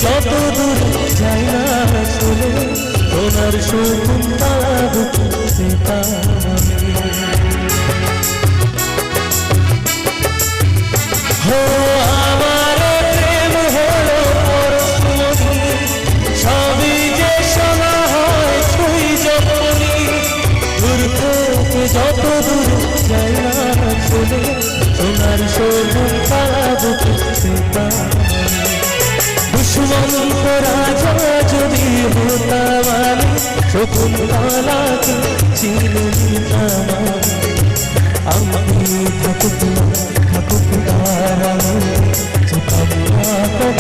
যত দূর যাই না চলে তোমার শকুন্তলা বুকে আমার প্রেম হলো পরশমণি সবই যে শোনা হয় ছুঁই যখনই দূর থেকে যত দূর যাই না চলে তোমার শকুন্তলা বুকে দুশ্মন্ত রাজা যদি হতাম আমি শকুন্তলাকে চিনে নিতাম আমি থাকুক তার